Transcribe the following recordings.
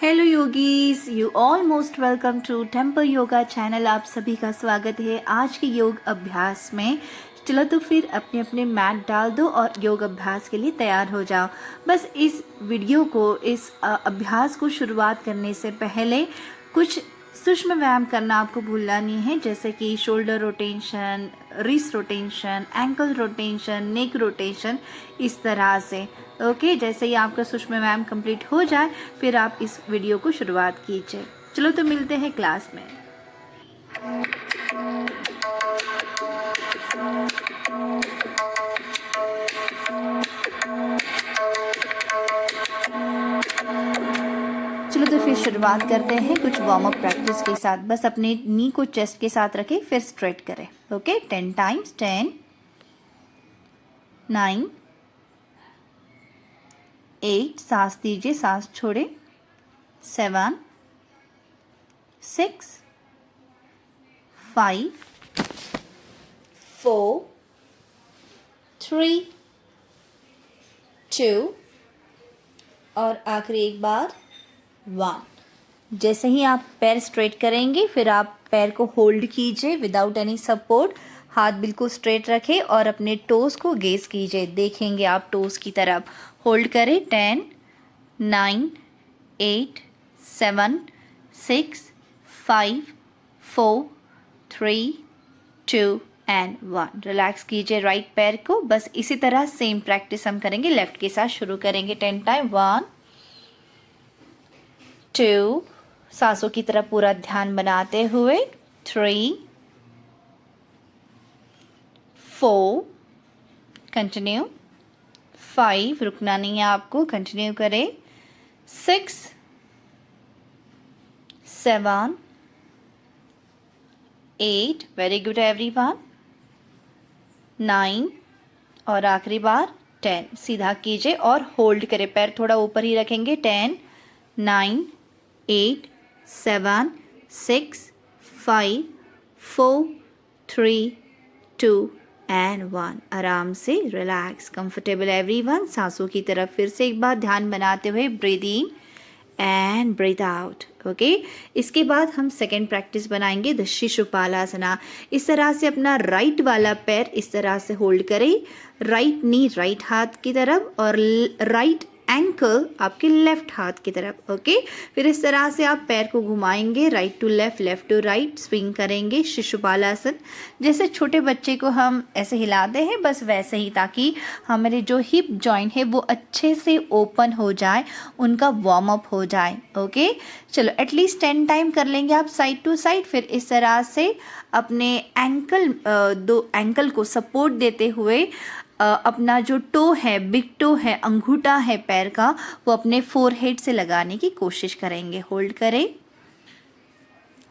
Hello yogis, you all most welcome to temple yoga channel. आप सभी का स्वागत है आज के योग अभ्यास में। चलो तो फिर अपने अपने मैट डाल दो और योग अभ्यास के लिए तैयार हो जाओ। बस इस वीडियो को, इस अभ्यास को शुरुआत करने से पहले कुछ सूक्ष्म व्यायाम करना आपको भूलना नहीं है, जैसे कि shoulder rotation, wrist rotation, ankle rotation, neck rotation, इस तरह से। ओके, जैसे ही आपका सूक्ष्म व्यायाम कंप्लीट हो जाए फिर आप इस वीडियो को शुरुआत कीजिए। चलो तो मिलते हैं क्लास में। चलो तो फिर शुरुआत करते हैं कुछ वार्म अप प्रैक्टिस के साथ। बस अपने नी को चेस्ट के साथ रखें, फिर स्ट्रेट करें। Okay, 10 times. 10, 9, 8, सांस दीजिए, सांस छोड़े। 7, 6, 5, 4, 3, 2 और आखिरी एक बार 1। जैसे ही आप पैर स्ट्रेट करेंगे फिर आप पैर को होल्ड कीजिए विदाउट एनी सपोर्ट। हाथ बिल्कुल स्ट्रेट रखें और अपने टोस को गेज कीजिए, देखेंगे आप टोस की तरफ। होल्ड करें। 10, 9, 8, 7, 6, 5, 4, 3, 2 एंड 1। रिलैक्स कीजिए राइट पैर को। बस इसी तरह सेम प्रैक्टिस हम करेंगे लेफ्ट के साथ। शुरू करेंगे 10 टाइम। 1, 2, सांसों की तरफ पूरा ध्यान बनाते हुए। 3, 4, कंटिन्यू। 5, रुकना नहीं है आपको, कंटिन्यू करें। 6, 7, 8, वेरी गुड एवरीवन। 9 और आखिरी बार 10। सीधा कीजिए और होल्ड करें, पैर थोड़ा ऊपर ही रखेंगे। 10, 9, 8, 7, 6, 5, 4, 3, 2 एंड 1। आराम से रिलैक्स, कंफर्टेबल एवरीवन। सांसों की तरफ फिर से एक बार ध्यान बनाते हुए breathe in and breathe out. Okay, इसके बाद हम सेकेंड प्रैक्टिस बनाएंगे द शिशुपालासना। इस तरह से अपना राइट वाला पैर इस तरह से होल्ड करें, राइट नी राइट हाथ की तरफ और राइट एंकल आपके लेफ्ट हाथ की तरफ। ओके, फिर इस तरह से आप पैर को घुमाएंगे, right to left, left to right, swing करेंगे शिशुपालासन। जैसे छोटे बच्चे को हम ऐसे हिलाते हैं, बस वैसे ही, ताकि हमारे जो हिप जॉइंट है वो अच्छे से ओपन हो जाए, उनका वार्म अप हो जाए। ओके, चलो एटलीस्ट 10 टाइम कर लेंगे आप साइड टू साइड। फिर इस तरह से अपने एंकल, दो एंकल को सपोर्ट देते हुए अपना जो टो है, बिग टो है, अंगूठा है पैर का, वो अपने फोरहेड से लगाने की कोशिश करेंगे। होल्ड करें,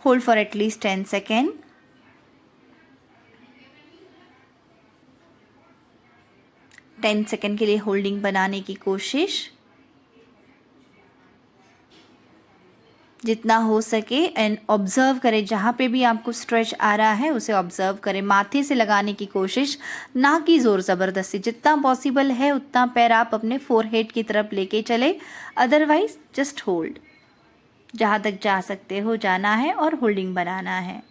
hold for at least 10 second. 10 second के लिए होल्डिंग बनाने की कोशिश जितना हो सके, एंड ऑब्जर्व करें जहाँ पे भी आपको स्ट्रेच आ रहा है उसे ऑब्जर्व करें। माथे से लगाने की कोशिश, ना कि ज़ोर ज़बरदस्ती। जितना पॉसिबल है उतना पैर आप अपने फोरहेड की तरफ लेके चले, अदरवाइज जस्ट होल्ड। जहाँ तक जा सकते हो जाना है और होल्डिंग बनाना है।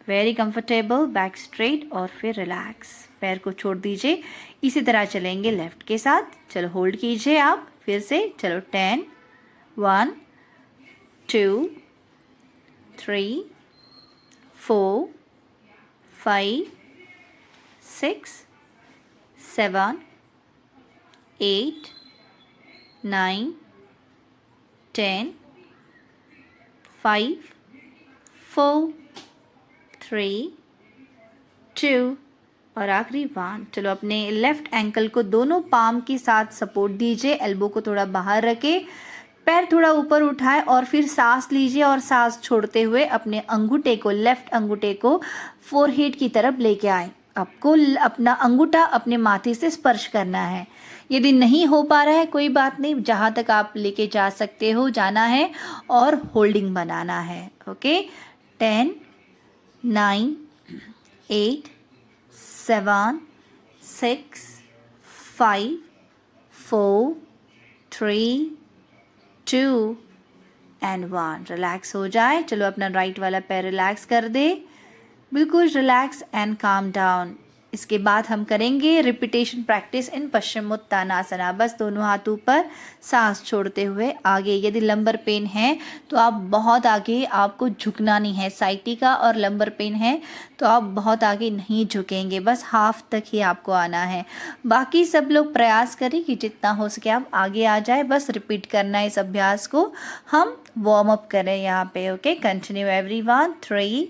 वेरी कंफर्टेबल, बैक स्ट्रेट और फिर रिलैक्स। पैर को छोड़ दीजिए। इसी तरह चलेंगे लेफ्ट के साथ। चलो होल्ड कीजिए आप फिर से। चलो 10, 1, 2, 3, 4, 5, 6, 7, 8, 9, 10, 5, 4, 3, 2 और आखिरी 1। चलो अपने लेफ्ट एंकल को दोनों पाम के साथ सपोर्ट दीजिए, एल्बो को थोड़ा बाहर रखें, पैर थोड़ा ऊपर उठाएं और फिर सांस लीजिए और सांस छोड़ते हुए अपने अंगूठे को, लेफ्ट अंगूठे को फोरहेड की तरफ लेके आए। आपको अपना अंगूठा अपने माथे से स्पर्श करना है। यदि नहीं हो पा रहा है कोई बात नहीं, जहाँ तक आप लेके जा सकते हो जाना है और होल्डिंग बनाना है। Okay, 10, 9, 8, 7, 6, 5, 4, 3, 2 and 1। रिलैक्स हो जाए। चलो अपना राइट वाला पैर रिलैक्स कर दे, बिल्कुल रिलैक्स एंड काम डाउन। इसके बाद हम करेंगे रिपीटेशन प्रैक्टिस इन पश्चिमोत्तानासना। बस दोनों हाथ ऊपर, सांस छोड़ते हुए आगे। यदि लंबर पेन है तो आप बहुत आगे, आपको झुकना नहीं है। साइटिका और लंबर पेन है तो आप बहुत आगे नहीं झुकेंगे, बस हाफ तक ही आपको आना है। बाकी सब लोग प्रयास करें कि जितना हो सके आप आगे आ जाए। बस रिपीट करना है इस अभ्यास को। हम वार्म अप करें यहाँ पे। Okay, continue everyone. 3,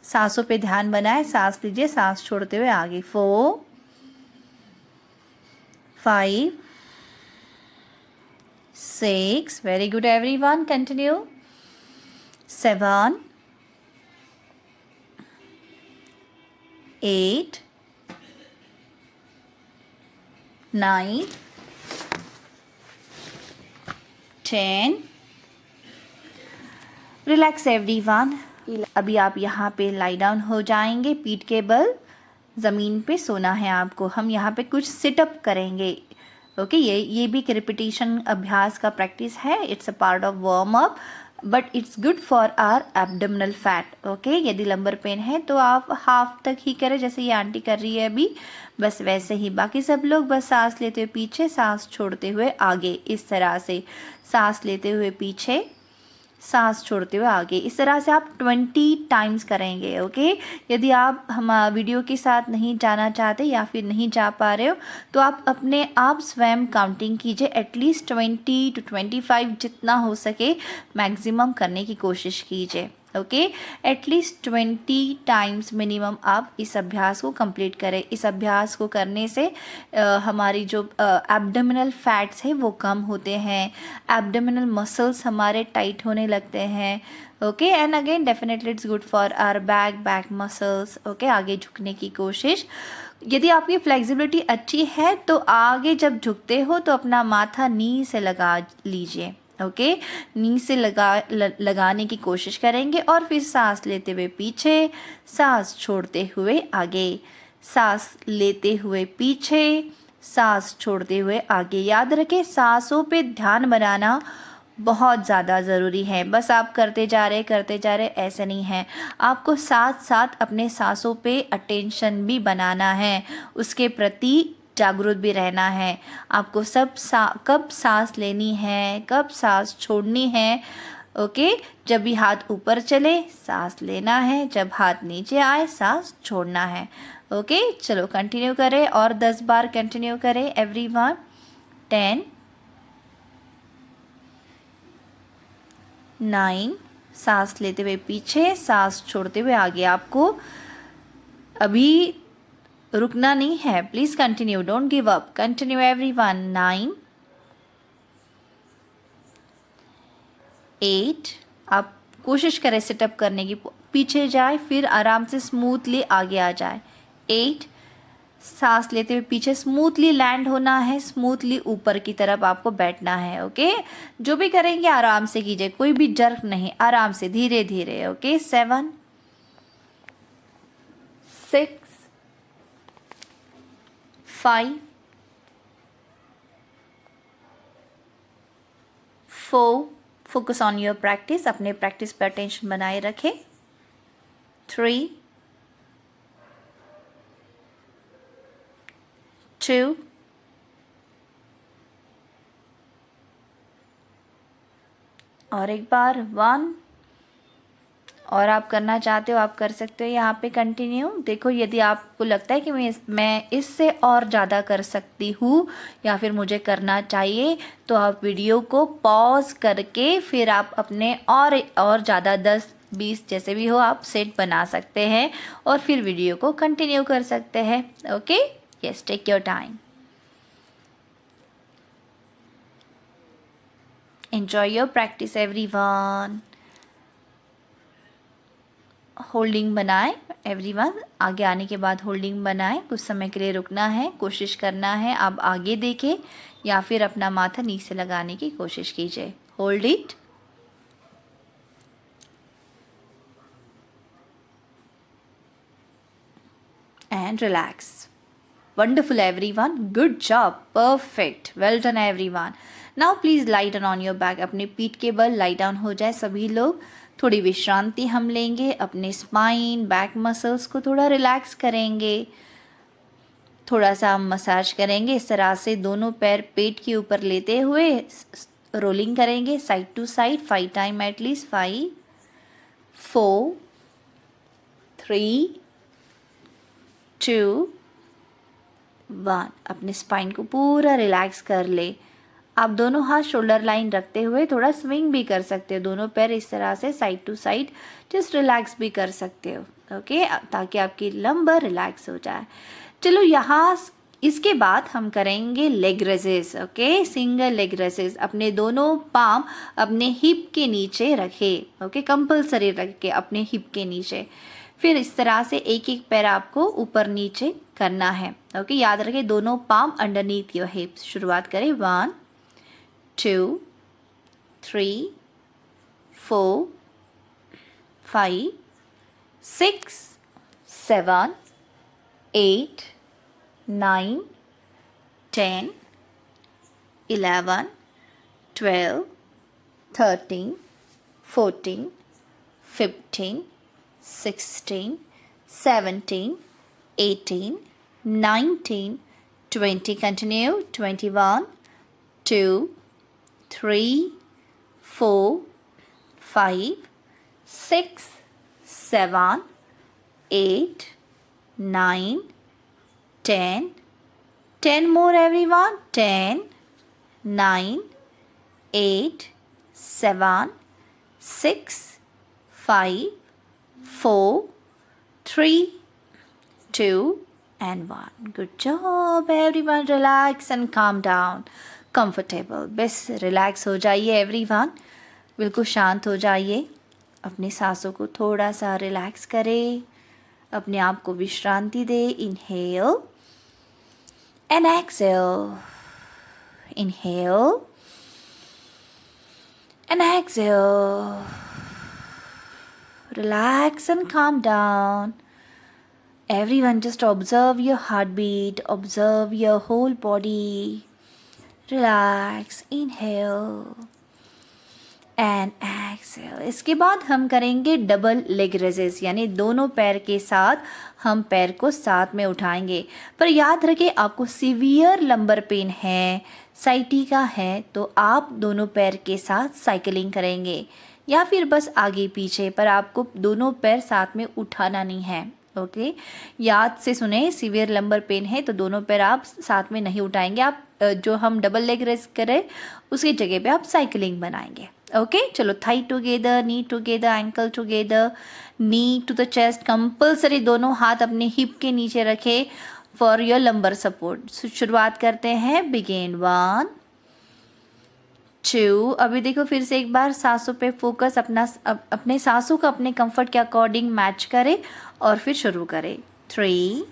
सांसों पे ध्यान बनाए, सांस लीजिए, सांस छोड़ते हुए आगे। 4, 5, 6, very good everyone, continue. 7, 8, 9, 10। Relax everyone. अभी आप यहाँ पे लाई डाउन हो जाएंगे, पीठ के बल ज़मीन पे सोना है आपको। हम यहाँ पे कुछ सिटअप करेंगे। ओके, ये भी एक रिपीटेशन अभ्यास का प्रैक्टिस है। It's a part of warm up, but it's good for our abdominal fat. Okay, यदि लंबर पेन है तो आप हाफ तक ही करें, जैसे ये आंटी कर रही है अभी, बस वैसे ही। बाकी सब लोग बस सांस लेते हुए पीछे, सांस छोड़ते हुए आगे। इस तरह से सांस लेते हुए पीछे, सांस छोड़ते हुए आगे। इस तरह से आप 20 टाइम्स करेंगे। ओके, यदि आप हम वीडियो के साथ नहीं जाना चाहते या फिर नहीं जा पा रहे हो तो आप अपने आप स्वयं काउंटिंग कीजिए। एटलीस्ट 20 to 25 जितना हो सके मैक्सिमम करने की कोशिश कीजिए। ओके, एटलीस्ट 20 टाइम्स मिनिमम आप इस अभ्यास को कंप्लीट करें। इस अभ्यास को करने से हमारी जो एब्डोमिनल फैट्स है वो कम होते हैं, एब्डोमिनल मसल्स हमारे टाइट होने लगते हैं। Okay, and again definitely it's good for our back muscles. Okay, आगे झुकने की कोशिश। यदि आपकी फ्लेक्सिबिलिटी अच्छी है तो आगे जब झुकते हो तो अपना माथा नी से लगा लीजिए। ओके, नी से लगाने की कोशिश करेंगे और फिर सांस लेते हुए पीछे, सांस छोड़ते हुए आगे, सांस लेते हुए पीछे, सांस छोड़ते हुए आगे। याद रखें, सांसों पे ध्यान बनाना बहुत ज़्यादा ज़रूरी है। बस आप करते जा रहे ऐसे नहीं है। आपको साथ साथ अपने सांसों पे अटेंशन भी बनाना है, उसके प्रति जागरूक भी रहना है। आपको कब सांस लेनी है, कब सांस छोड़नी है। ओके, जब भी हाथ ऊपर चले सांस लेना है, जब हाथ नीचे आए सांस छोड़ना है। ओके, चलो कंटिन्यू करें और 10 बार कंटिन्यू करें एवरीवन। 10, 9, सांस लेते हुए पीछे, सांस छोड़ते हुए आगे। आपको अभी रुकना नहीं है, please continue, don't give up, continue everyone. 9, 8, आप कोशिश करें सिटअप करने की, पीछे जाए फिर आराम से स्मूथली आगे आ जाए। 8, सांस लेते हुए पीछे स्मूथली लैंड होना है, स्मूथली ऊपर की तरफ आपको बैठना है। ओके, जो भी करेंगे आराम से कीजिए, कोई भी जर्क नहीं, आराम से धीरे धीरे। Okay, 7, 6, 5, 4, focus on your practice, अपने प्रैक्टिस पर अटेंशन बनाए रखें। 3, 2, और एक बार 1। और आप करना चाहते हो आप कर सकते हो यहाँ पे कंटिन्यू। देखो, यदि आपको लगता है कि मैं इससे और ज़्यादा कर सकती हूँ या फिर मुझे करना चाहिए तो आप वीडियो को पॉज करके फिर आप अपने और ज़्यादा 10-20 जैसे भी हो आप सेट बना सकते हैं और फिर वीडियो को कंटिन्यू कर सकते हैं। Okay, yes, take your time, enjoy your practice everyone. Holding बनाए एवरीवन, आगे आने के बाद होल्डिंग बनाए, कुछ समय के लिए रुकना है, कोशिश करना है आप आगे देखें या फिर अपना माथा नीचे लगाने की कोशिश कीजिए। Hold it and relax. Wonderful everyone, good job, perfect, well done everyone. Now please lie down on your back, अपने पीठ के बल लाई डाउन हो जाए सभी लोग। थोड़ी विश्रांति हम लेंगे, अपने स्पाइन बैक मसल्स को थोड़ा रिलैक्स करेंगे, थोड़ा सा हम मसाज करेंगे इस तरह से, दोनों पैर पेट के ऊपर लेते हुए रोलिंग करेंगे side to side 5 time at least. 5 4 3 2 1। अपने स्पाइन को पूरा रिलैक्स कर ले। आप दोनों हाथ शोल्डर लाइन रखते हुए थोड़ा स्विंग भी कर सकते हो, दोनों पैर इस तरह से side to side just relax भी कर सकते हो, ओके, ताकि आपकी लंबर रिलैक्स हो जाए। चलो यहाँ इसके बाद हम करेंगे leg raises, okay, single leg raises. अपने दोनों पाम अपने हिप के नीचे रखे, ओके, कंपल्सरी रख के अपने हिप के नीचे। फिर इस तरह से एक एक पैर आपको ऊपर नीचे करना है, ओके। याद रखें दोनों पाम अंडरनीथ योर हिप्स। शुरुआत करें 1 2 3 4 5 6 7 8 9 10 11 12 13 14 15 16 17 18 19 20। Continue 21 2 3 4 5 6 7 8 9 10 10 more everyone 10 9 8 7 6 5 4 3 2 and 1। Good job everyone, relax and calm down, comfortable। बस रिलैक्स हो जाइए एवरीवन, बिल्कुल शांत हो जाइए, अपनी सांसों को थोड़ा सा रिलैक्स करें, अपने आप को विश्रांति दे। Inhale and exhale, inhale and exhale, relax and calm down। Everyone just observe your heartbeat, observe your whole body, relax, inhale and exhale. इसके बाद हम करेंगे डबल लेग रेजेस, यानी दोनों पैर के साथ हम पैर को साथ में उठाएंगे। पर याद रखें आपको सीवियर लंबर पेन है, साइटिका है, तो आप दोनों पैर के साथ साइकिलिंग करेंगे या फिर बस आगे पीछे, पर आपको दोनों पैर साथ में उठाना नहीं है, ओके। याद से सुने, सीवियर लंबर पेन है तो दोनों पैर आप साथ में नहीं उठाएंगे, आप जो हम डबल लेग रेस करें उसकी जगह पे आप साइकिलिंग बनाएंगे, ओके। चलो, thigh together, knee together, ankle together, knee to the chest, compulsory दोनों हाथ अपने हिप के नीचे रखे फॉर योर लंबर सपोर्ट। शुरुआत करते हैं, बिगिन 1 2। अभी देखो फिर से एक बार सांसों पे फोकस, अपने सांसों को अपने कंफर्ट के अकॉर्डिंग मैच करें और फिर शुरू करें। 3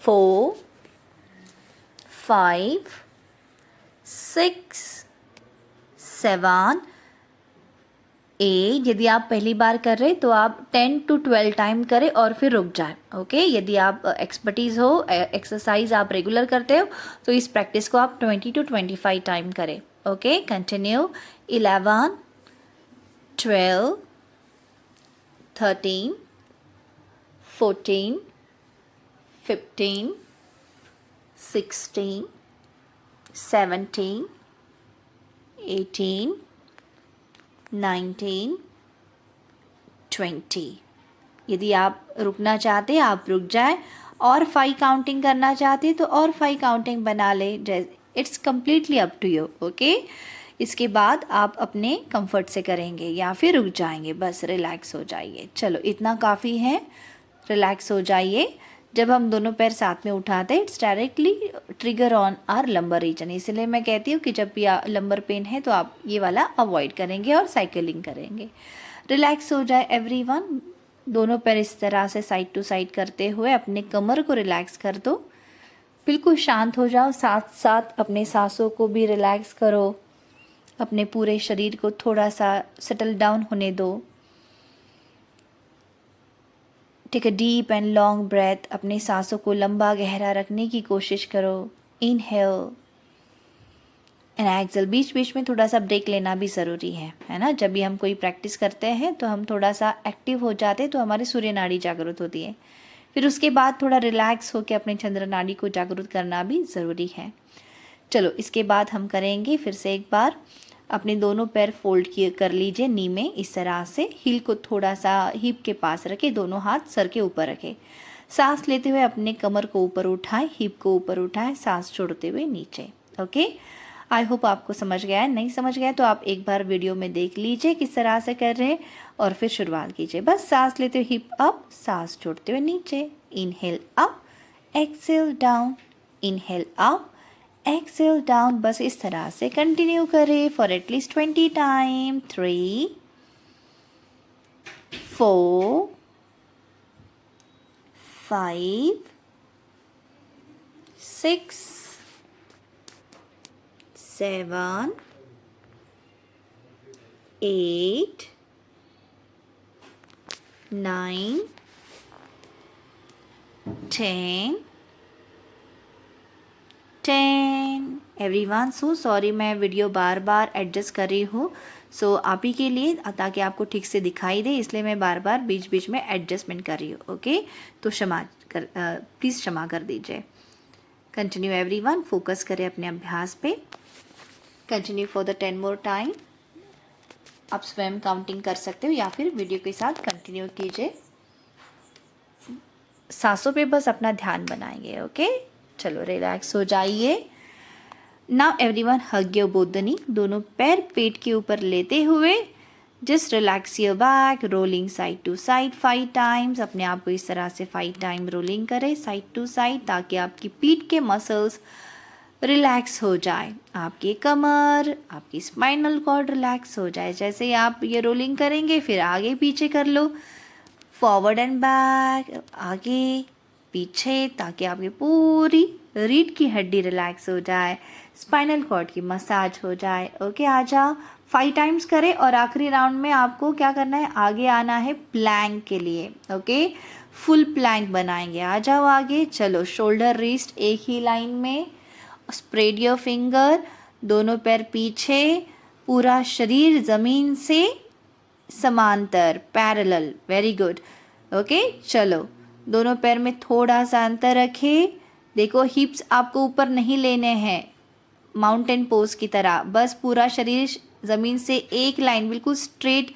4 5 6 7 8। यदि आप पहली बार कर रहे तो आप 10 to 12 टाइम करें और फिर रुक जाए, ओके। यदि आप एक्सपर्टीज़ हो, एक्सरसाइज आप रेगुलर करते हो, तो इस प्रैक्टिस को आप 20 to 25 टाइम करें, ओके। कंटिन्यू 11 12 13 14 15 16 17 18 19 20। यदि आप रुकना चाहते हैं आप रुक जाए, और 5 काउंटिंग करना चाहते हैं तो और 5 काउंटिंग बना ले, it's completely up to you, okay. इसके बाद आप अपने कंफर्ट से करेंगे या फिर रुक जाएंगे, बस रिलैक्स हो जाइए। चलो, इतना काफ़ी है, रिलैक्स हो जाइए। जब हम दोनों पैर साथ में उठाते हैं it's directly trigger on our lumbar region, इसलिए मैं कहती हूँ कि जब भी लंबर पेन है तो आप ये वाला अवॉइड करेंगे और साइकिलिंग करेंगे। रिलैक्स हो जाए एवरीवन, दोनों पैर इस तरह से साइड टू साइड करते हुए अपने कमर को रिलैक्स कर दो, बिल्कुल शांत हो जाओ। साथ साथ अपने सांसों को भी रिलैक्स करो, अपने पूरे शरीर को थोड़ा सा सेटल डाउन होने दो। Take a deep and long breath, अपने सांसों को लंबा गहरा रखने की कोशिश करो। Inhale and exhale. बीच बीच में थोड़ा सा ब्रेक लेना भी ज़रूरी है ना। जब भी हम कोई प्रैक्टिस करते हैं तो हम थोड़ा सा एक्टिव हो जाते हैं, तो हमारी सूर्य नाड़ी जागृत होती है। फिर उसके बाद थोड़ा रिलैक्स होकर अपने चंद्र नाड़ी को जागृत करना भी ज़रूरी है। चलो इसके बाद हम करेंगे फिर से एक बार। अपने दोनों पैर फोल्ड किए कर लीजिए नी में, इस तरह से। हील को थोड़ा सा हिप के पास रखे, दोनों हाथ सर के ऊपर रखे। सांस लेते हुए अपने कमर को ऊपर उठाएं, हिप को ऊपर उठाएं, सांस छोड़ते हुए नीचे। ओके, आई होप आपको समझ गया है। नहीं समझ गया तो आप एक बार वीडियो में देख लीजिए किस तरह से कर रहे हैं और फिर शुरुआत कीजिए। बस सांस लेते हुए हिप अप, सांस छोड़ते हुए नीचे। Inhale up, exhale down, inhale up, exhale down. बस इस तरह से कंटिन्यू करें for at least 20 time. 3 4 5 6 7 8 9 10 everyone. So sorry, मैं वीडियो बार बार एडजस्ट कर रही हूँ, सो आप ही के लिए, ताकि आपको ठीक से दिखाई दे, इसलिए मैं बार बार बीच बीच में एडजस्टमेंट कर रही हूँ। ओके, तो प्लीज़ क्षमा कर दीजिए। कंटिन्यू एवरीवन, फोकस करें अपने अभ्यास पे। Continue for the 10 more time. आप स्वयं काउंटिंग कर सकते हो या फिर वीडियो के साथ कंटिन्यू कीजिए। सांसों पे बस अपना ध्यान बनाएंगे। ओके, चलो रिलैक्स हो जाइए। Now everyone hug your both the knee. दोनों पैर पेट के ऊपर लेते हुए just relax your back, rolling side to side 5 times. अपने आप को इस तरह से 5 टाइम रोलिंग करें साइड टू साइड, ताकि आपकी पीठ के मसल्स रिलैक्स हो जाए, आपकी कमर, आपकी स्पाइनल कॉर्ड रिलैक्स हो जाए। जैसे ही आप ये रोलिंग करेंगे फिर आगे पीछे कर लो, फॉरवर्ड एंड बैक, आगे पीछे, ताकि आपकी पूरी रीढ़ की हड्डी रिलैक्स हो जाए, स्पाइनल कॉर्ड की मसाज हो जाए। ओके, आ जाओ 5 टाइम्स करें। और आखिरी राउंड में आपको क्या करना है, आगे आना है प्लैंक के लिए। ओके, फुल प्लैंक बनाएंगे। आ जाओ आगे। चलो, शोल्डर रिस्ट एक ही लाइन में, स्प्रेड योर फिंगर, दोनों पैर पीछे, पूरा शरीर ज़मीन से समांतर, पैरेलल। Very good. ओके, चलो दोनों पैर में थोड़ा सा अंतर रखें। देखो, हिप्स आपको ऊपर नहीं लेने हैं माउंटेन पोज की तरह, बस पूरा शरीर ज़मीन से एक लाइन, बिल्कुल स्ट्रेट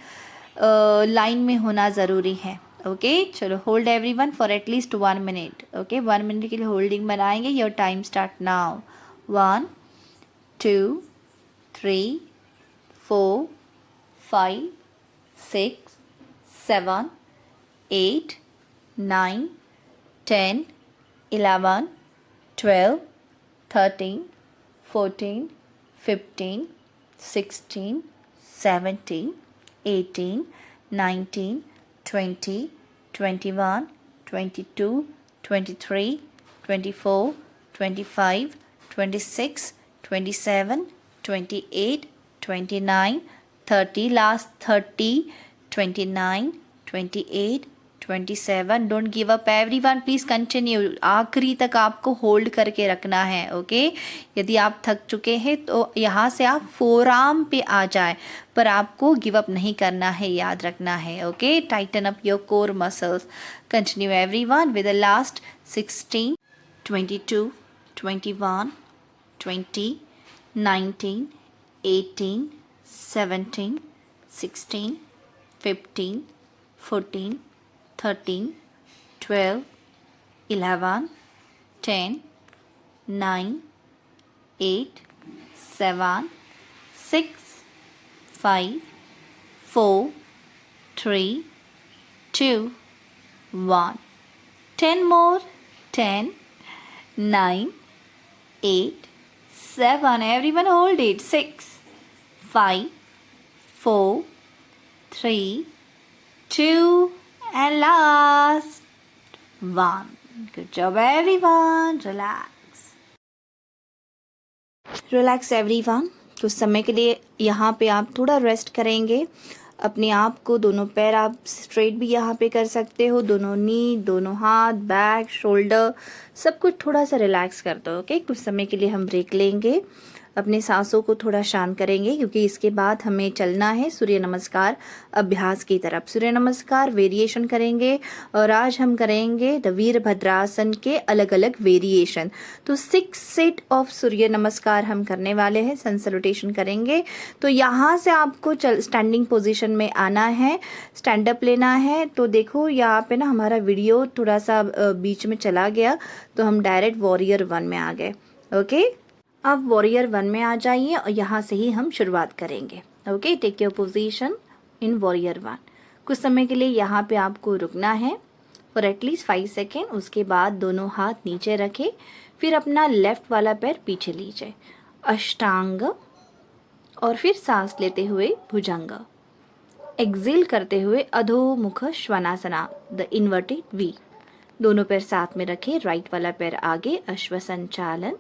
लाइन में होना ज़रूरी है। ओके, चलो hold everyone for at least 1 minute. Okay, 1 minute के लिए होल्डिंग बनाएंगे। Your time start now. 1 2 3 4 5 6 7 8 9 10 11 12 13 14 15 16 17 18 19 20 21 22 23 24 25 26 27 28 29 30, last 30 29 28 27। Don't give up everyone, please continue. आखिरी तक आपको होल्ड करके रखना है। ओके, यदि आप थक चुके हैं तो यहाँ से आप फोरआर्म पे आ जाए, पर आपको गिव अप नहीं करना है, याद रखना है। Okay, Titan up your core muscles. Continue everyone with the last 16 22 21 20 19 18 17 16 15 14 13 12 11 10 9 8 7 6 5 4 3 2 1 10 more 10 9 8 7 everyone hold it 6 5 4 3 2 and last 1. Good job everyone. Relax everyone. कुछ समय के लिए यहाँ पे आप थोड़ा रेस्ट करेंगे। अपने आप को, दोनों पैर आप स्ट्रेट भी यहाँ पे कर सकते हो, दोनों नी, दोनों हाथ, बैक, शोल्डर, सब कुछ थोड़ा सा रिलैक्स कर दो। ओके, कुछ समय के लिए हम ब्रेक लेंगे। अपने सांसों को थोड़ा शांत करेंगे क्योंकि इसके बाद हमें चलना है सूर्य नमस्कार अभ्यास की तरफ। सूर्य नमस्कार वेरिएशन करेंगे और आज हम करेंगे द वीरभद्रासन के अलग अलग वेरिएशन। तो 6 सेट ऑफ सूर्य नमस्कार हम करने वाले हैं, सन सैल्यूटेशन करेंगे। तो यहाँ से आपको स्टैंडिंग पोजीशन में आना है, स्टैंड अप लेना है। तो देखो यहाँ पे ना हमारा वीडियो थोड़ा सा बीच में चला गया, तो हम डायरेक्ट वॉरियर 1 में आ गए। ओके, अब वॉरियर 1 में आ जाइए और यहाँ से ही हम शुरुआत करेंगे। Okay, take your position in warrior 1। कुछ समय के लिए यहाँ पे आपको रुकना है फॉर एटलीस्ट 5 सेकेंड। उसके बाद दोनों हाथ नीचे रखें, फिर अपना लेफ्ट वाला पैर पीछे लीजिए, अष्टांग, और फिर सांस लेते हुए भुजंग। एक्सेल करते हुए अधोमुख श्वानासना, द इन्वर्टेड वी। दोनों पैर साथ में रखें, राइट वाला पैर आगे, अश्व संचालन।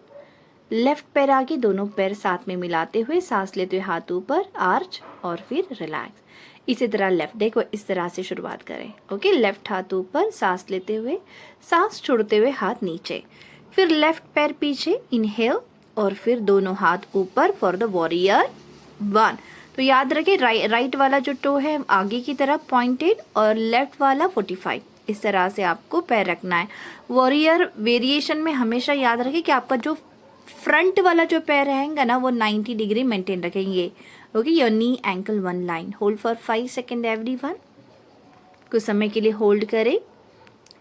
लेफ्ट पैर आगे, दोनों पैर साथ में मिलाते हुए सांस लेते हुए हाथ ऊपर, आर्च, और फिर रिलैक्स। इसी तरह लेफ्ट, देखो इस तरह से शुरुआत करें। ओके, लेफ्ट हाथ ऊपर, सांस लेते हुए, सांस छोड़ते हुए हाथ नीचे, फिर लेफ्ट पैर पीछे, इनहेल, और फिर दोनों हाथ ऊपर फॉर द वॉरियर 1। तो याद रखें राइट वाला जो टो है आगे की तरफ पॉइंटेड और लेफ्ट वाला 45। इस तरह से आपको पैर रखना है। वॉरियर वेरिएशन में हमेशा याद रखें कि आपका जो फ्रंट वाला जो पैर रहेगा ना वो 90 डिग्री मेंटेन रखेंगे। Okay, your knee ankle 1 line. Hold for 5 second everyone. कुछ समय के लिए होल्ड करें,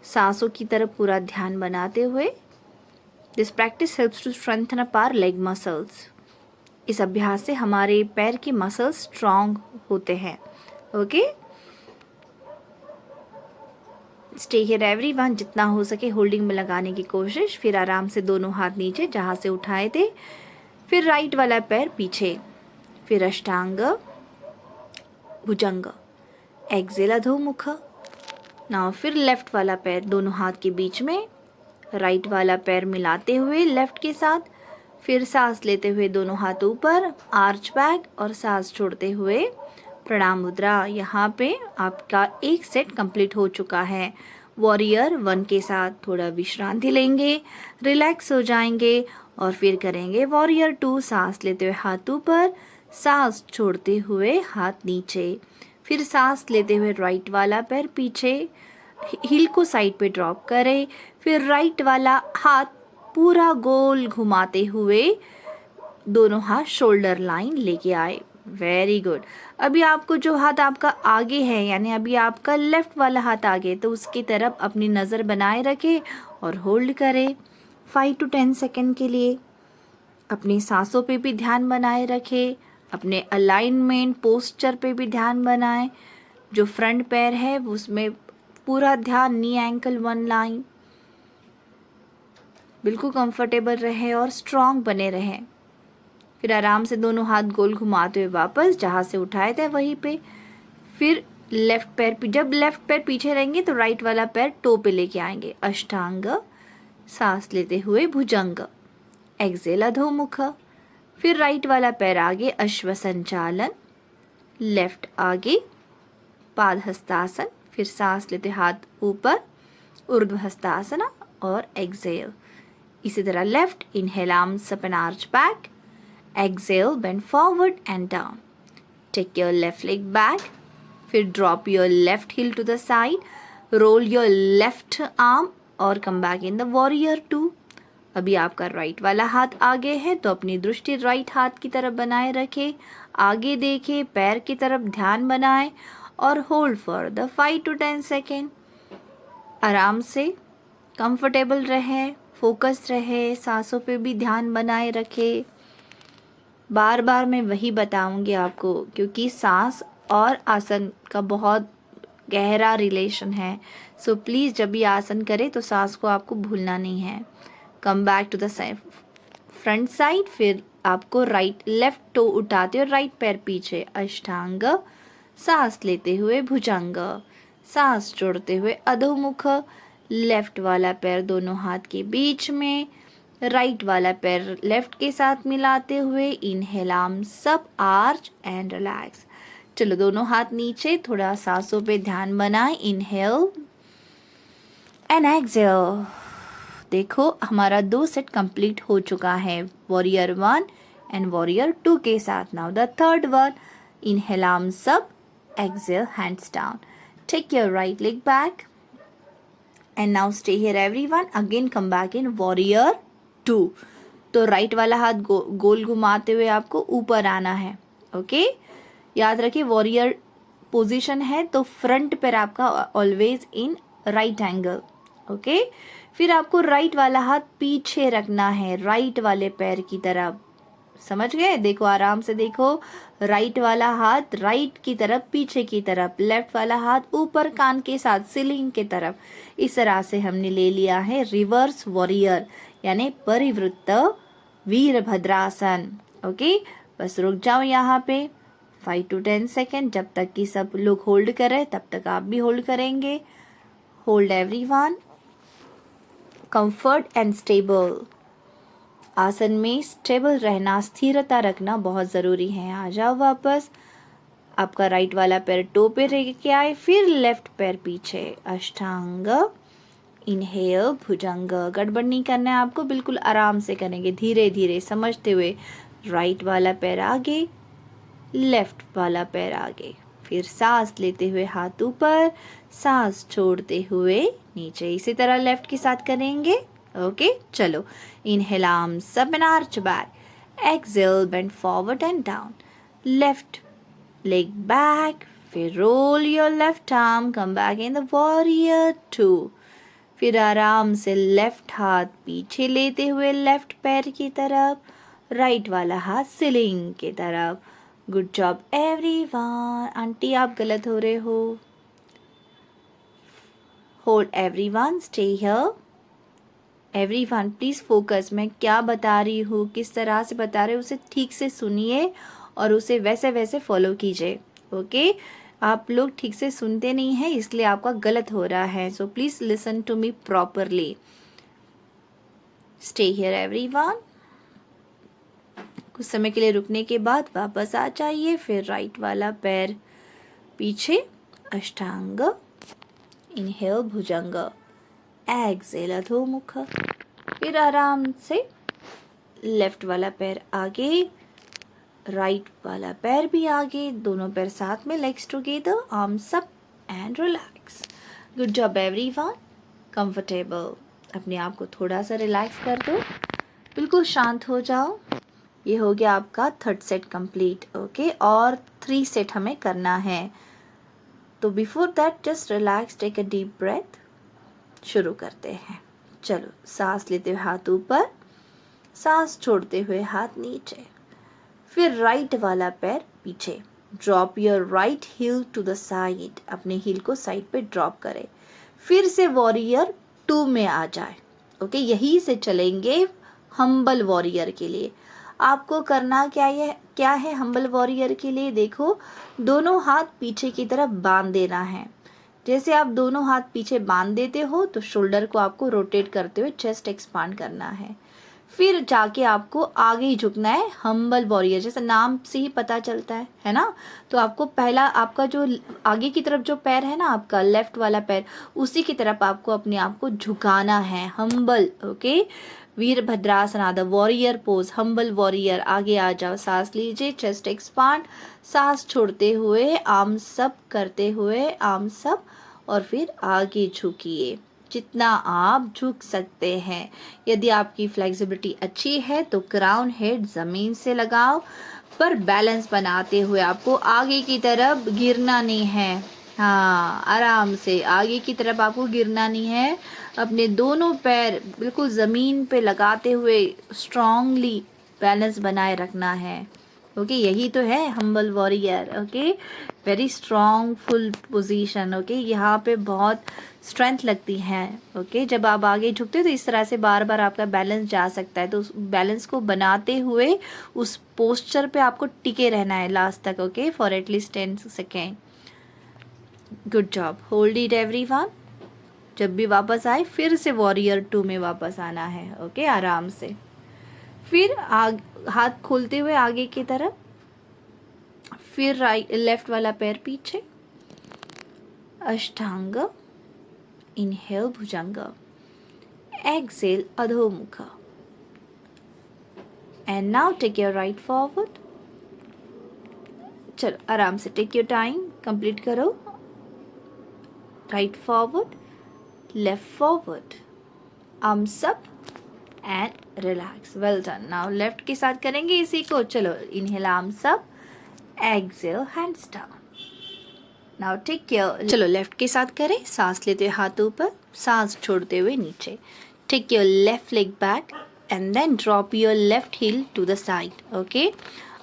सांसों की तरफ पूरा ध्यान बनाते हुए। This practice helps to strengthen up our leg muscles. इस अभ्यास से हमारे पैर के मसल्स स्ट्रांग होते हैं। Okay, stay here everyone. जितना हो सके होल्डिंग में लगाने की कोशिश। फिर आराम से दोनों हाथ नीचे जहाँ से उठाए थे, फिर राइट वाला पैर पीछे, फिर अष्टांग, भुजंग, एक्सेल अधोमुख। नाउ फिर लेफ्ट वाला पैर दोनों हाथ के बीच में, राइट वाला पैर मिलाते हुए लेफ्ट के साथ, फिर सांस लेते हुए दोनों हाथ ऊपर, आर्च बैक, और सांस छोड़ते हुए प्रणाम मुद्रा। यहाँ पे आपका एक सेट कंप्लीट हो चुका है। वॉरियर 1 के साथ थोड़ा विश्रांति लेंगे, रिलैक्स हो जाएंगे, और फिर करेंगे वॉरियर 2। सांस लेते हुए हाथ ऊपर, सांस छोड़ते हुए हाथ नीचे, फिर सांस लेते हुए राइट वाला पैर पीछे, हील को साइड पे ड्रॉप करें, फिर राइट वाला हाथ पूरा गोल घुमाते हुए दोनों हाथ शोल्डर लाइन लेके आए। Very good. अभी आपको जो हाथ आपका आगे है, यानी अभी आपका लेफ्ट वाला हाथ आगे, तो उसकी तरफ अपनी नज़र बनाए रखें और होल्ड करें 5 to 10 सेकेंड के लिए। अपनी सांसों पे भी ध्यान बनाए रखें, अपने अलाइनमेंट पोस्चर पे भी ध्यान बनाएं। जो फ्रंट पैर है उसमें पूरा ध्यान, नी एंकल 1 लाइन। बिल्कुल कंफर्टेबल रहे और स्ट्रांग बने रहें। फिर आराम से दोनों हाथ गोल घुमाते हुए वापस जहाँ से उठाए थे वहीं पे। फिर लेफ्ट पैर, जब लेफ्ट पैर पीछे रहेंगे तो राइट वाला पैर टो पे लेके आएंगे, अष्टांग, सांस लेते हुए भुजंग, एक्सेल अधोमुख, फिर राइट वाला पैर आगे, अश्व संचालन, लेफ्ट आगे, पाद हस्तासन, फिर सांस लेते हाथ ऊपर, ऊर्ध्व हस्तासना, और एक्सेल। इसी तरह left, inhale arms up and arch back, exhale, bend forward and down. Take your left leg back. फिर drop your left heel to the side. Roll your left arm और come back in the warrior 2. अभी आपका right वाला हाथ आगे है तो अपनी दृष्टि राइट हाथ की तरफ बनाए रखें, आगे देखें, पैर की तरफ ध्यान बनाएं और hold for the 5 to 10 second. आराम से कंफर्टेबल रहे, फोकस रहे, सांसों पे भी ध्यान बनाए रखें। बार बार मैं वही बताऊंगी आपको क्योंकि सांस और आसन का बहुत गहरा रिलेशन है। सो प्लीज़ जब भी आसन करें तो सांस को आपको भूलना नहीं है। Come back to the front side, फिर आपको लेफ्ट टो उठाते और राइट पैर पीछे, अष्टांग, सांस लेते हुए भुजंग, सांस छोड़ते हुए अधोमुख, लेफ्ट वाला पैर दोनों हाथ के बीच में, राइट वाला पैर लेफ्ट के साथ मिलाते हुए, inhale arms up, arch and relax. चलो दोनों हाथ नीचे, थोड़ा सांसों पे ध्यान बनाएं, इनहेल एंड एक्सहेल। देखो हमारा 2 सेट कंप्लीट हो चुका है, वॉरियर 1 एंड वॉरियर 2 के साथ. Now the third one. Inhale arms up, exhale hands down. Take your right leg back and now stay here everyone. Again come back in warrior 2. तो right वाला हाथ गोल घुमाते हुए आपको ऊपर आना है. ओके, याद रखिए वॉरियर पोजीशन है तो फ्रंट पैर आपका always in right angle. Okay, फिर आपको राइट वाला हाथ पीछे रखना है राइट वाले पैर की तरफ. समझ गए? देखो आराम से देखो. राइट वाला हाथ राइट की तरफ पीछे की तरफ, लेफ्ट वाला हाथ ऊपर कान के साथ सीलिंग की तरफ. इस तरह से हमने ले लिया है रिवर्स वॉरियर यानी परिवृत्त वीरभद्रासन. ओके, बस रुक जाओ यहाँ पे 5 to 10 सेकेंड. जब तक कि सब लोग होल्ड करें तब तक आप भी होल्ड करेंगे. Hold everyone. Comfort and stable. आसन में स्टेबल रहना, स्थिरता रखना बहुत ज़रूरी है. आ जाओ वापस. आपका राइट वाला पैर टो पे रह के आए, फिर लेफ्ट पैर पीछे. अष्टांग, इनहेल, भुजंग. गड़बड़ नहीं करना है आपको, बिल्कुल आराम से करेंगे, धीरे धीरे समझते हुए. राइट वाला पैर आगे, लेफ्ट वाला पैर आगे. फिर सांस लेते हुए हाथ ऊपर, सांस छोड़ते हुए नीचे. इसी तरह लेफ्ट के साथ करेंगे. ओके, चलो. Inhale arms up and arch back. Exhale bend forward and down. Left leg back. फिर roll your left arm, come back in the warrior 2. फिर आराम से लेफ्ट हाथ पीछे लेते हुए लेफ्ट पैर की तरफ, राइट वाला हाथ सीलिंग की तरफ. Good job everyone. आंटी आप गलत हो रहे हो. Hold everyone, stay here. Everyone please focus. मैं क्या बता रही हूँ, किस तरह से बता रहे हो, उसे ठीक से सुनिए और उसे वैसे वैसे फॉलो कीजिए. ओके, आप लोग ठीक से सुनते नहीं हैं इसलिए आपका गलत हो रहा है. So please listen to me properly. Stay here everyone. कुछ समय के लिए रुकने के बाद वापस आ जाइए. फिर राइट वाला पैर पीछे. अष्टांग, इनहेल, भुजंग. एक्सहेल, अधोमुख. फिर आराम से लेफ्ट वाला पैर आगे, राइट वाला पैर भी आगे, दोनों पैर साथ में, legs together, arms up and relax. Good job everyone. Comfortable. अपने आप को थोड़ा सा रिलैक्स कर दो, बिल्कुल शांत हो जाओ. ये हो गया आपका थर्ड सेट कंप्लीट. ओके, और 3 सेट हमें करना है. तो before that just relax, take a deep breath. शुरू करते हैं. चलो, सांस लेते हुए हाथ ऊपर, सांस छोड़ते हुए हाथ नीचे. फिर राइट वाला पैर पीछे. Drop your right heel to the side. अपने हील को साइड पे ड्रॉप करें. फिर से वॉरियर 2 में आ जाए. ओके, यही से चलेंगे हम्बल वॉरियर के लिए. आपको करना क्या है हम्बल वॉरियर के लिए? देखो, दोनों हाथ पीछे की तरफ बांध देना है. जैसे आप दोनों हाथ पीछे बांध देते हो तो शोल्डर को आपको रोटेट करते हुए चेस्ट एक्सपांड करना है. फिर जाके आपको आगे ही झुकना है. हम्बल वॉरियर जैसे नाम से ही पता चलता है ना. तो आपको पहला आपका जो आगे की तरफ जो पैर है ना, आपका लेफ्ट वाला पैर, उसी की तरफ आपको अपने आप को झुकाना है. Humble. Okay, Virabhadrasana, the warrior pose, humble warrior. आगे आ जाओ, सांस लीजिए, चेस्ट एक्सपांड, सांस छोड़ते हुए आर्म्स अप करते हुए, आर्म्स अप, और फिर आगे झुकिए जितना आप झुक सकते हैं. यदि आपकी फ्लेक्सिबिलिटी अच्छी है तो क्राउन हेड जमीन से लगाओ, पर बैलेंस बनाते हुए आपको आगे की तरफ गिरना नहीं है. हाँ, आराम से आगे की तरफ आपको गिरना नहीं है. अपने दोनों पैर बिल्कुल ज़मीन पे लगाते हुए स्ट्रांगली बैलेंस बनाए रखना है. ओके, यही तो है humble warrior. Okay, very strong full position. Okay, यहाँ पे बहुत स्ट्रेंथ लगती है. ओके, जब आप आगे झुकते हो तो इस तरह से बार बार आपका बैलेंस जा सकता है. तो उस बैलेंस को बनाते हुए उस पोस्चर पे आपको टिके रहना है लास्ट तक. Okay, for at least 10 second. Good job. Hold it everyone. जब भी वापस आए फिर से वॉरियर 2 में वापस आना है. ओके, आराम से. फिर हाथ खोलते हुए आगे की तरफ. फिर लेफ्ट वाला पैर पीछे. अष्टांग, इनहेल, भुजंग. एक्सहेल, अधोमुख. And now take your right forward. चलो आराम से, टेक योर टाइम, कंप्लीट करो. Right forward, left forward, arms up and relax. Well done. Now left के साथ करेंगे इसी को. चलो inhale arms up, exhale hands down. Now take care. चलो लेफ्ट के साथ करें. सांस लेते हुए हाथ ऊपर, सांस छोड़ते हुए नीचे. Take your left leg back and then drop your left heel to the side. Okay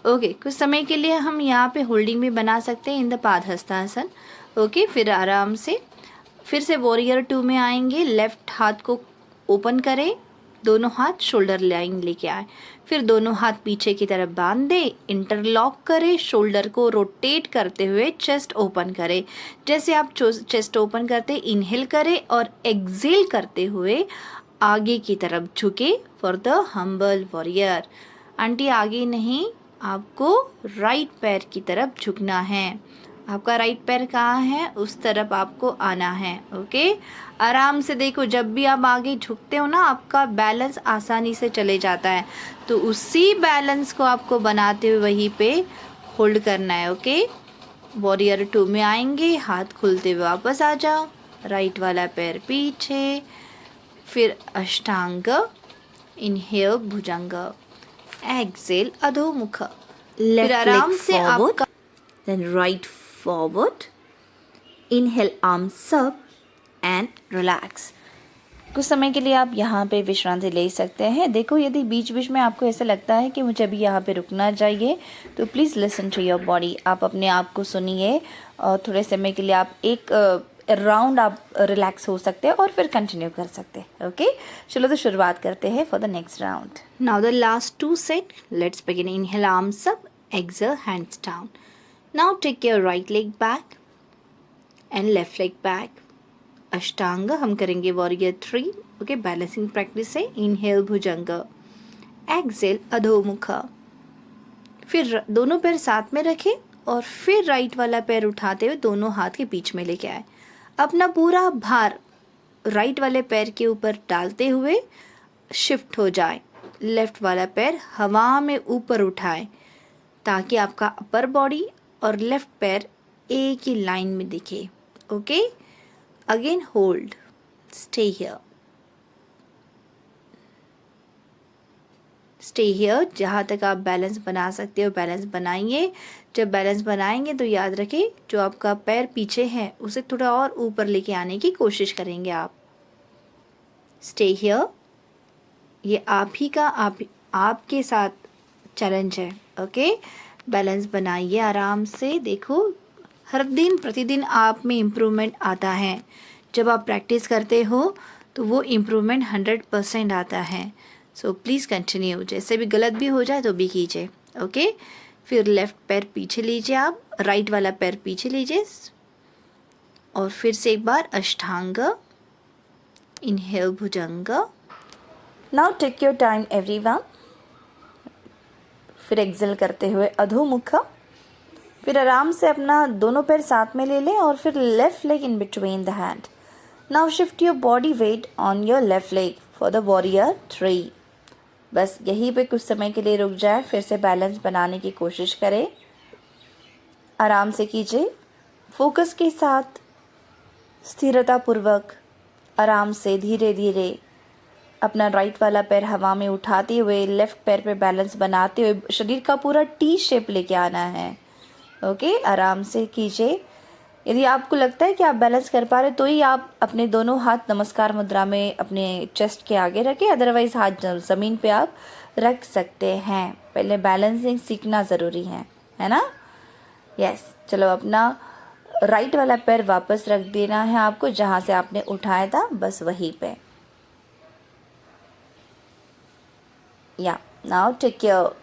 okay. कुछ समय के लिए हम यहाँ पे होल्डिंग भी बना सकते हैं इन द पादहस्तासन. ओके. फिर आराम से फिर से वॉरियर 2 में आएंगे. लेफ्ट हाथ को ओपन करें, दोनों हाथ शोल्डर लाइन लेके आए. फिर दोनों हाथ पीछे की तरफ बांध दें, इंटरलॉक करें, शोल्डर को रोटेट करते हुए चेस्ट ओपन करें. जैसे आप चेस्ट ओपन करते इनहेल करें और एक्सहेल करते हुए आगे की तरफ झुके for the humble warrior. Aunty आगे नहीं, आपको राइट पैर की तरफ झुकना है. आपका राइट पैर कहाँ है, उस तरफ आपको आना है. ओके. आराम से देखो, जब भी आप आगे झुकते हो ना, आपका बैलेंस आसानी से चले जाता है. तो उसी बैलेंस को आपको बनाते हुए वहीं पे होल्ड करना है. ओके. वॉरियर 2 में आएंगे, हाथ खुलते हुए वापस आ जाओ. राइट वाला पैर पीछे, फिर अष्टांग, इनहेल भुजंग, एक्सहेल अधोमुख. फिर आराम से आपका then right forward, inhale arms up and relax. कुछ समय के लिए आप यहाँ पे विश्रांति ले सकते हैं. देखो यदि बीच बीच में आपको ऐसा लगता है कि मुझे अभी यहाँ पे रुकना चाहिए, तो please listen to your body. आप अपने आप को सुनिए और थोड़े समय के लिए आप एक राउंड आप रिलैक्स हो सकते हैं और फिर कंटिन्यू कर सकते हैं. ओके. चलो तो शुरुआत करते हैं for the next round. Now the last 2 set. Let's begin. Inhale arms up, exhale hands down. Now take your right leg back and left leg back. अष्टांग हम करेंगे वॉरियर 3. ओके. बैलेंसिंग प्रैक्टिस है. Inhale भुजंग, exhale अधोमुख. फिर दोनों पैर साथ में रखें और फिर राइट वाला पैर उठाते हुए दोनों हाथ के बीच में लेके आए. अपना पूरा भार राइट वाले पैर के ऊपर डालते हुए शिफ्ट हो जाए. लेफ्ट वाला पैर हवा में ऊपर उठाए ताकि आपका अपर बॉडी और लेफ्ट पैर एक ही लाइन में दिखे. Okay. Again hold, stay here, stay here. जहाँ तक आप बैलेंस बना सकते हो बैलेंस बनाइए. जब बैलेंस बनाएंगे तो याद रखें, जो आपका पैर पीछे है उसे थोड़ा और ऊपर लेके आने की कोशिश करेंगे आप. Stay here. ये आप ही का आपके साथ चैलेंज है. ओके. बैलेंस बनाइए आराम से. देखो हर दिन प्रतिदिन आप में इम्प्रूवमेंट आता है. जब आप प्रैक्टिस करते हो तो वो इम्प्रूवमेंट 100% आता है. So please continue. जैसे भी गलत भी हो जाए तो भी कीजिए. ओके. फिर लेफ्ट पैर पीछे लीजिए, आप राइट वाला पैर पीछे लीजिए और फिर से एक बार अष्टांग, इनहेल भुजंग. Now take your time everyone. फिर एक्सहेल करते हुए अधोमुख. फिर आराम से अपना दोनों पैर साथ में ले लें और फिर left leg in between the hand. Now shift your body weight on your left leg for the warrior 3. बस यहीं पे कुछ समय के लिए रुक जाए. फिर से बैलेंस बनाने की कोशिश करें. आराम से कीजिए, फोकस के साथ, स्थिरतापूर्वक, आराम से धीरे धीरे अपना राइट वाला पैर हवा में उठाते हुए लेफ्ट पैर पे बैलेंस बनाते हुए शरीर का पूरा टी शेप लेके आना है. ओके. आराम से कीजिए. यदि आपको लगता है कि आप बैलेंस कर पा रहे तो ही आप अपने दोनों हाथ नमस्कार मुद्रा में अपने चेस्ट के आगे रखें. अदरवाइज हाथ ज़मीन पे आप रख सकते हैं. पहले बैलेंसिंग सीखना ज़रूरी है ना. यस. चलो अपना राइट वाला पैर वापस रख देना है आपको जहाँ से आपने उठाया था, बस वहीं पे. Yeah. Now take your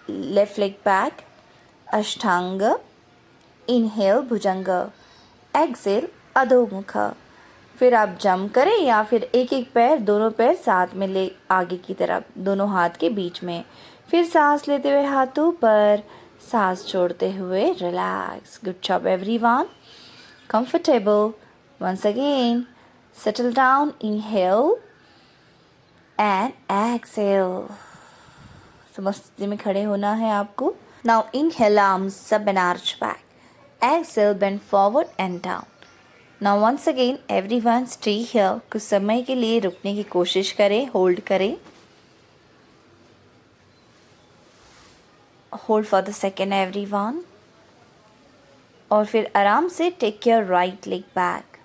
left leg back, Ashtanga. Inhale Bhujanga. Exhale Adhomukha. फिर आप जंप करें या फिर एक एक पैर, दोनों पैर साथ में ले आगे की तरफ, दोनों हाथ के बीच में. फिर सांस लेते हुए हाथों पर, सांस छोड़ते हुए relax. Good job everyone. Comfortable. Once again, settle down. Inhale and exhale. समस्ती में खड़े होना है आपको। Now inhale arms up and arch back, exhale bend forward and down. Now once again everyone stay here, कुछ समय के लिए रुकने की कोशिश करें, होल्ड करें, hold for the second everyone, और फिर आराम से take your right leg back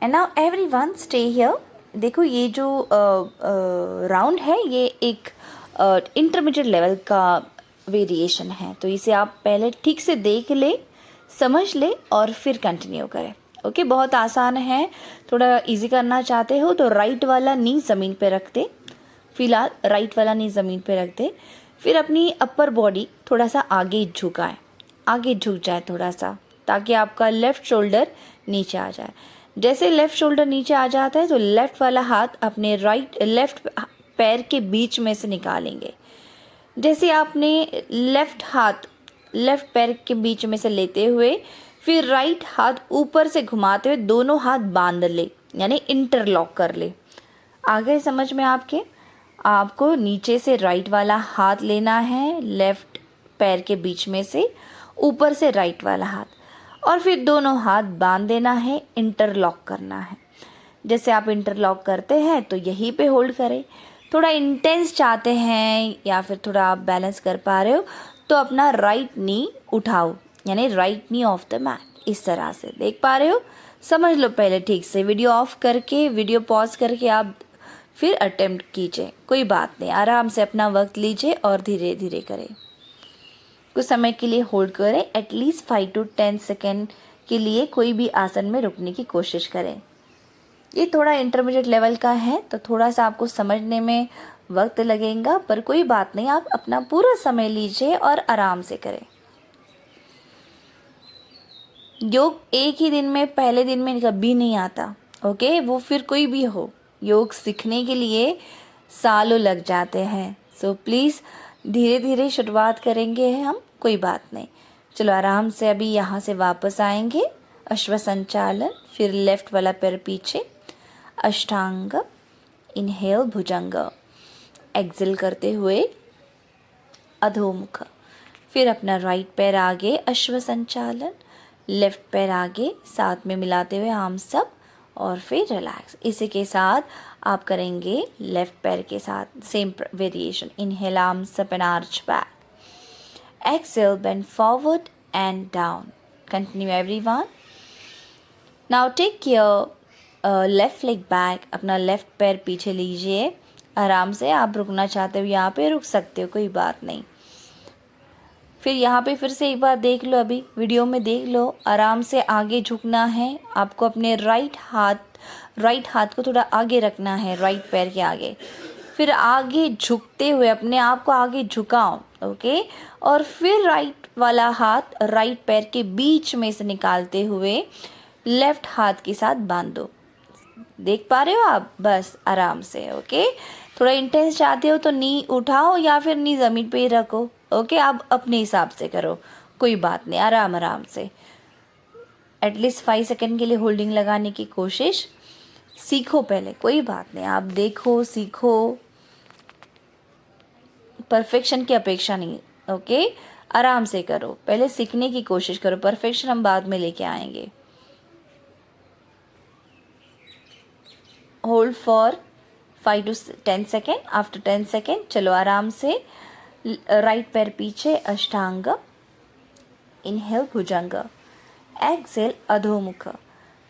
and now everyone stay here. देखो ये जो राउंड है ये एक इंटरमीडिएट लेवल का वेरिएशन है, तो इसे आप पहले ठीक से देख ले, समझ ले और फिर कंटिन्यू करें। ओके, बहुत आसान है। थोड़ा इजी करना चाहते हो तो राइट वाला नी ज़मीन पे रख दे, फिलहाल राइट वाला नी ज़मीन पे रख दे। फिर अपनी अपर बॉडी थोड़ा सा आगे झुकाएं, आगे झुक जाए थोड़ा सा, ताकि आपका लेफ़्ट शोल्डर नीचे आ जाए। जैसे लेफ़्ट शोल्डर नीचे आ जाता है तो लेफ़्ट वाला हाथ अपने लेफ़्ट पैर के बीच में से निकालेंगे। जैसे आपने लेफ़्ट पैर के बीच में से लेते हुए फिर राइट हाथ ऊपर से घुमाते हुए दोनों हाथ बांध ले, यानी इंटरलॉक कर ले। आगे समझ में आपको नीचे से राइट वाला हाथ लेना है, लेफ़्ट पैर के बीच में से, ऊपर से राइट वाला हाथ, और फिर दोनों हाथ बांध देना है, इंटरलॉक करना है। जैसे आप इंटरलॉक करते हैं तो यहीं पे होल्ड करें। थोड़ा इंटेंस चाहते हैं या फिर थोड़ा आप बैलेंस कर पा रहे हो तो अपना राइट नी उठाओ, यानी right knee off the mat. इस तरह से देख पा रहे हो, समझ लो पहले ठीक से। वीडियो ऑफ करके, वीडियो पॉज करके आप फिर अटेम्प्ट कीजिए, कोई बात नहीं, आराम से अपना वक्त लीजिए और धीरे धीरे करें। कुछ समय के लिए होल्ड करें, एटलीस्ट 5 to 10 सेकेंड के लिए कोई भी आसन में रुकने की कोशिश करें। ये थोड़ा इंटरमीडिएट लेवल का है तो थोड़ा सा आपको समझने में वक्त लगेगा, पर कोई बात नहीं, आप अपना पूरा समय लीजिए और आराम से करें। योग एक ही दिन में, पहले दिन में कभी नहीं आता। ओके, वो फिर कोई भी हो, योग सीखने के लिए सालों लग जाते हैं। सो प्लीज़ धीरे धीरे शुरुआत करेंगे हम, कोई बात नहीं। चलो आराम से अभी यहाँ से वापस आएंगे। अश्व संचालन, फिर लेफ्ट वाला पैर पीछे, अष्टांग, इनहेल भुजंग, एक्सेल करते हुए अधोमुख, फिर अपना राइट पैर आगे, अश्व संचालन, लेफ्ट पैर आगे, साथ में मिलाते हुए आर्म्स अप और फिर रिलैक्स। इसी के साथ आप करेंगे लेफ्ट पैर के साथ same variation. Inhale arms up and arch back, exhale bend forward and down. Continue everyone. Now take your left leg back, अपना लेफ्ट पैर पीछे लीजिए। आराम से आप रुकना चाहते हो यहाँ पे रुक सकते हो, कोई बात नहीं। फिर यहाँ पे फिर से एक बार देख लो, अभी वीडियो में देख लो, आराम से आगे झुकना है आपको। अपने राइट हाथ को थोड़ा आगे रखना है, राइट पैर के आगे। फिर आगे झुकते हुए अपने आप को आगे झुकाओ, ओके, और फिर राइट वाला हाथ राइट पैर के बीच में से निकालते हुए लेफ्ट हाथ के साथ बांधो। देख पा रहे हो आप, बस आराम से। ओके, थोड़ा इंटेंस चाहते हो तो नी उठाओ या फिर नी ज़मीन पे ही रखो। ओके, आप अपने हिसाब से करो, कोई बात नहीं, आराम से। एटलीस्ट 5 सेकेंड के लिए होल्डिंग लगाने की कोशिश सीखो पहले, कोई बात नहीं, आप देखो, सीखो, परफेक्शन की अपेक्षा नहीं। ओके, आराम से करो, पहले सीखने की कोशिश करो, परफेक्शन हम बाद में लेके आएंगे। Hold for 5 to 10 second. After 10 second चलो आराम से राइट पैर पीछे, अष्टांग, इनहेल भुजंग, एक्सेल अधोमुख।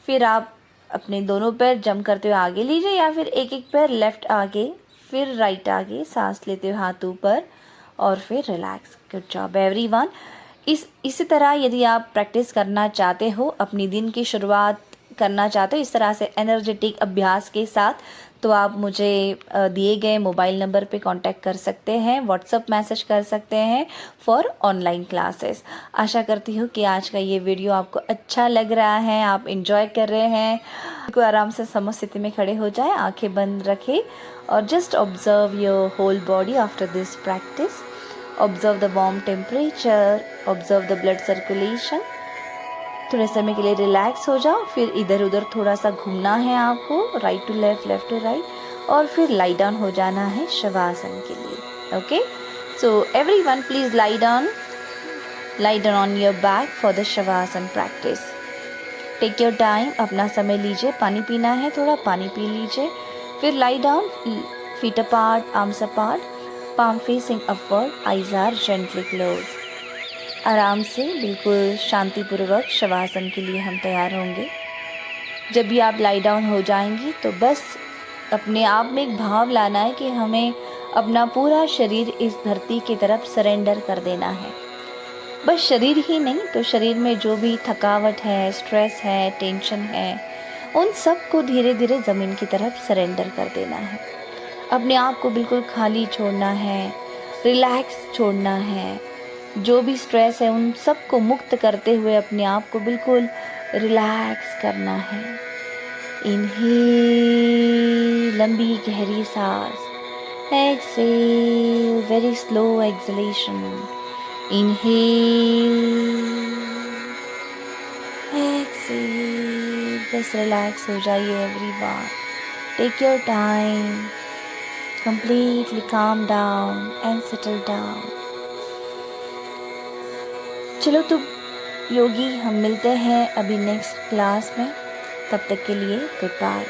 फिर आप अपने दोनों पैर जंप करते हुए आगे लीजिए या फिर एक एक पैर लेफ्ट आगे फिर राइट आगे, सांस लेते हुए हाथ ऊपर और फिर रिलैक्स। Good job everyone. इसी तरह यदि आप प्रैक्टिस करना चाहते हो, अपनी दिन की शुरुआत करना चाहते हो इस तरह से एनर्जेटिक अभ्यास के साथ, तो आप मुझे दिए गए मोबाइल नंबर पे कांटेक्ट कर सकते हैं, व्हाट्सअप मैसेज कर सकते हैं फॉर ऑनलाइन क्लासेस। आशा करती हूँ कि आज का ये वीडियो आपको अच्छा लग रहा है, आप इंजॉय कर रहे हैं। को आराम से समस्थिति में खड़े हो जाए, आंखें बंद रखें और just observe your whole body after this practice. Observe the warm temperature, observe the blood circulation. थोड़े समय के लिए रिलैक्स हो जाओ, फिर इधर उधर थोड़ा सा घूमना है आपको, right to left, left to right, और फिर लाई डाउन हो जाना है शवासन के लिए। Okay, so everyone please lie down on your back for the shavasana practice. Take your time, अपना समय लीजिए, पानी पीना है थोड़ा पानी पी लीजिए, फिर lie down, feet apart, arms apart, palm facing upward, eyes are gently close. आराम से बिल्कुल शांतिपूर्वक शवासन के लिए हम तैयार होंगे। जब भी आप लाई डाउन हो जाएंगी तो बस अपने आप में एक भाव लाना है कि हमें अपना पूरा शरीर इस धरती की तरफ सरेंडर कर देना है। बस शरीर ही नहीं तो शरीर में जो भी थकावट है, स्ट्रेस है, टेंशन है, उन सब को धीरे धीरे ज़मीन की तरफ सरेंडर कर देना है। अपने आप को बिल्कुल खाली छोड़ना है, रिलैक्स छोड़ना है। जो भी स्ट्रेस है उन सब को मुक्त करते हुए अपने आप को बिल्कुल रिलैक्स करना है। इनहेल, लंबी गहरी सांस, exhale, very slow exhalation. Inhale, exhale, बस रिलैक्स हो जाइए everyone. Take your time, completely calm down and settle down। चलो तो योगी, हम मिलते हैं अभी नेक्स्ट क्लास में, तब तक के लिए गुड बाय।